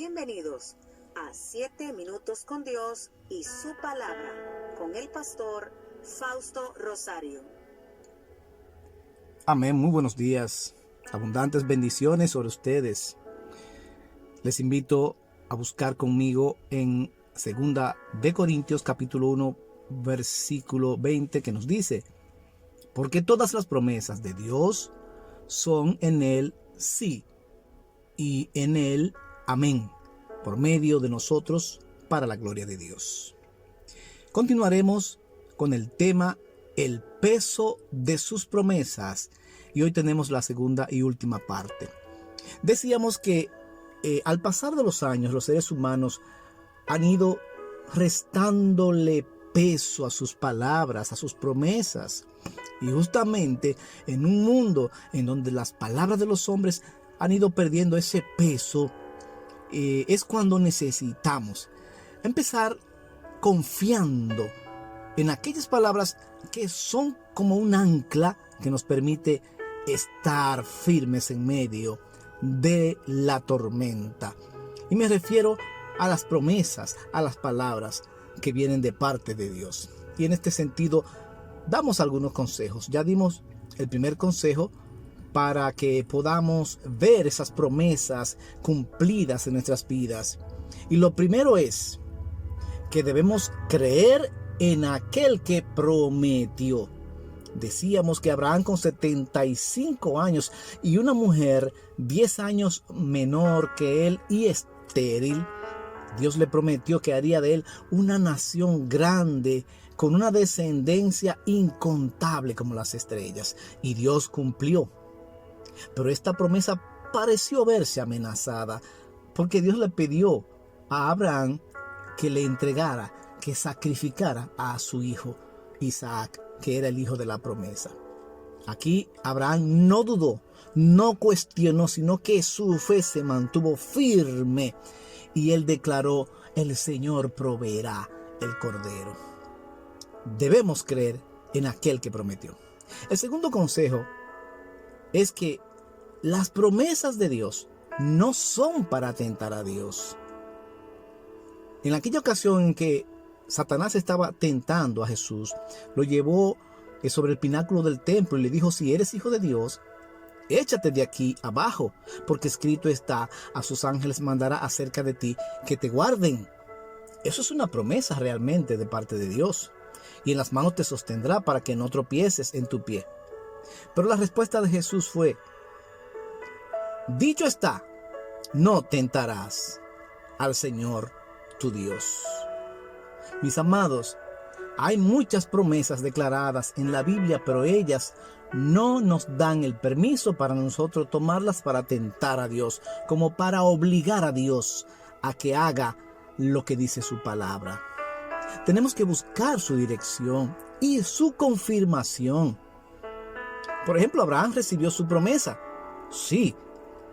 Bienvenidos a 7 minutos con Dios y su palabra con el pastor Fausto Rosario. Amén, muy buenos días, abundantes bendiciones sobre ustedes. Les invito a buscar conmigo en 2 de Corintios capítulo 1 versículo 20 que nos dice: porque todas las promesas de Dios son en él sí y en él amén, por medio de nosotros para la gloria de Dios. Continuaremos con el tema el peso de sus promesas y hoy tenemos la segunda y última parte. Decíamos que al pasar de los años los seres humanos han ido restándole peso a sus palabras, a sus promesas, y justamente en un mundo en donde las palabras de los hombres han ido perdiendo ese peso, es cuando necesitamos empezar confiando en aquellas palabras que son como un ancla que nos permite estar firmes en medio de la tormenta. Y me refiero a las promesas, a las palabras que vienen de parte de Dios. Y en este sentido damos algunos consejos. Ya dimos el primer consejo para que podamos ver esas promesas cumplidas en nuestras vidas. Y lo primero es que debemos creer en aquel que prometió. Decíamos que Abraham, con 75 años y una mujer 10 años menor que él y estéril, Dios le prometió que haría de él una nación grande con una descendencia incontable como las estrellas. Y Dios cumplió. Pero esta promesa pareció verse amenazada porque Dios le pidió a Abraham que le entregara, que sacrificara a su hijo Isaac, que era el hijo de la promesa. Aquí Abraham no dudó, no cuestionó, sino que su fe se mantuvo firme y él declaró: el Señor proveerá el cordero. Debemos creer en aquel que prometió. El segundo consejo es que las promesas de Dios no son para tentar a Dios. En aquella ocasión en que Satanás estaba tentando a Jesús, lo llevó sobre el pináculo del templo y le dijo: si eres hijo de Dios, échate de aquí abajo, porque escrito está: a sus ángeles mandará acerca de ti que te guarden. Eso es una promesa realmente de parte de Dios. Y en las manos te sostendrá para que no tropieces en tu pie. Pero la respuesta de Jesús fue: dicho está, no tentarás al Señor tu Dios. Mis amados, hay muchas promesas declaradas en la Biblia, pero ellas no nos dan el permiso para nosotros tomarlas para tentar a Dios, como para obligar a Dios a que haga lo que dice su palabra. Tenemos que buscar su dirección y su confirmación. Por ejemplo, Abraham recibió su promesa, sí,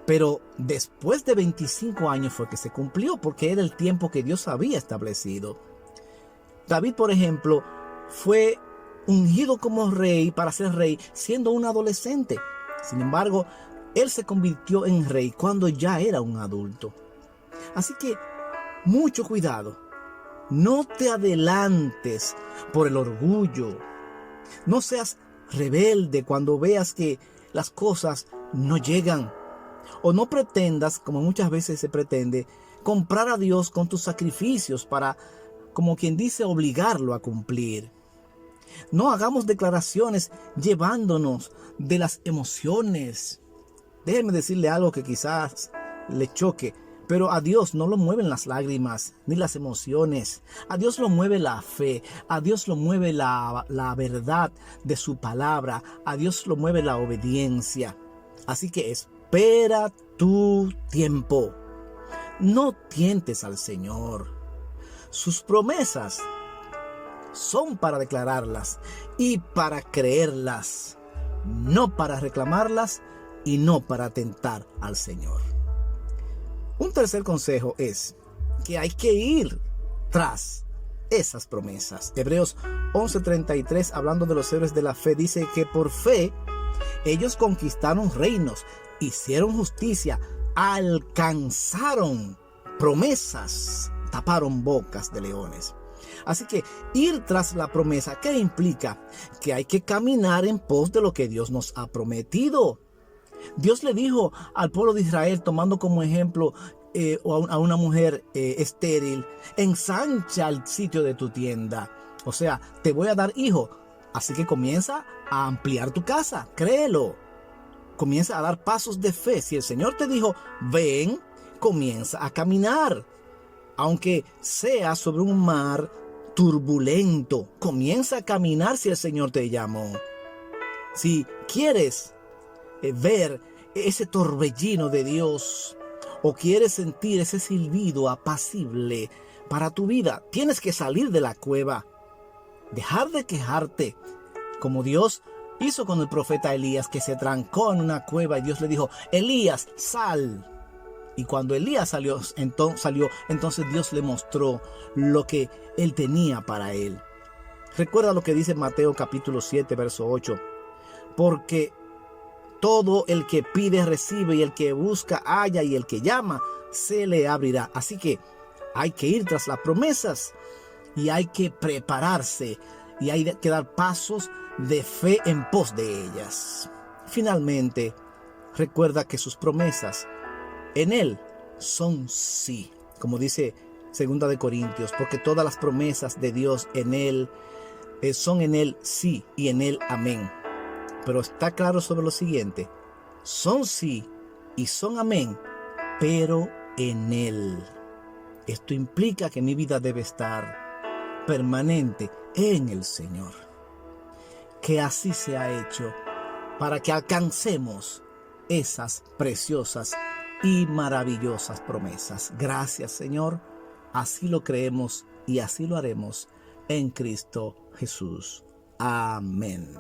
pero después de 25 años fue que se cumplió, porque era el tiempo que Dios había establecido. David, por ejemplo, fue ungido como rey para ser rey siendo un adolescente. Sin embargo, él se convirtió en rey cuando ya era un adulto. Así que mucho cuidado. No te adelantes por el orgullo. No seas rebelde cuando veas que las cosas no llegan. O no pretendas, como muchas veces se pretende, comprar a Dios con tus sacrificios para, como quien dice, obligarlo a cumplir. No hagamos declaraciones llevándonos de las emociones. Déjeme decirle algo que quizás le choque, pero a Dios no lo mueven las lágrimas ni las emociones. A Dios lo mueve la fe, a Dios lo mueve la verdad de su palabra, a Dios lo mueve la obediencia. Así que espera tu tiempo. No tientes al Señor. Sus promesas son para declararlas y para creerlas, no para reclamarlas y no para tentar al Señor. Un tercer consejo es que hay que ir tras esas promesas. Hebreos 11:33, hablando de los héroes de la fe, dice que por fe ellos conquistaron reinos, hicieron justicia, alcanzaron promesas taparon bocas de leones. Así que ir tras la promesa, ¿qué implica? Que hay que caminar en pos de lo que Dios nos ha prometido. Dios le dijo al pueblo de Israel, tomando como ejemplo a una mujer estéril: ensancha el sitio de tu tienda. O sea, te voy a dar hijo. Así que comienza a ampliar tu casa, créelo. Comienza a dar pasos de fe. Si el Señor te dijo, ven, comienza a caminar. Aunque sea sobre un mar turbulento, comienza a caminar si el Señor te llamó. Si quieres ver ese torbellino de Dios, o quieres sentir ese silbido apacible para tu vida, tienes que salir de la cueva. Dejar de quejarte, como Dios hizo con el profeta Elías, que se trancó en una cueva y Dios le dijo: Elías, sal. Y cuando Elías salió, entonces Dios le mostró lo que él tenía para él. Recuerda lo que dice Mateo capítulo 7, verso 8. Porque todo el que pide recibe, y el que busca halla, y el que llama se le abrirá. Así que hay que ir tras las promesas y hay que prepararse y hay que dar pasos de fe en pos de ellas. Finalmente, recuerda que sus promesas en Él son sí, como dice 2 de Corintios, porque todas las promesas de Dios en Él son en Él sí y en Él amén. Pero está claro sobre lo siguiente: son sí y son amén, pero en Él. Esto implica que mi vida debe estar permanente en el Señor. Que así se ha hecho para que alcancemos esas preciosas y maravillosas promesas. Gracias, Señor. Así lo creemos y así lo haremos en Cristo Jesús. Amén.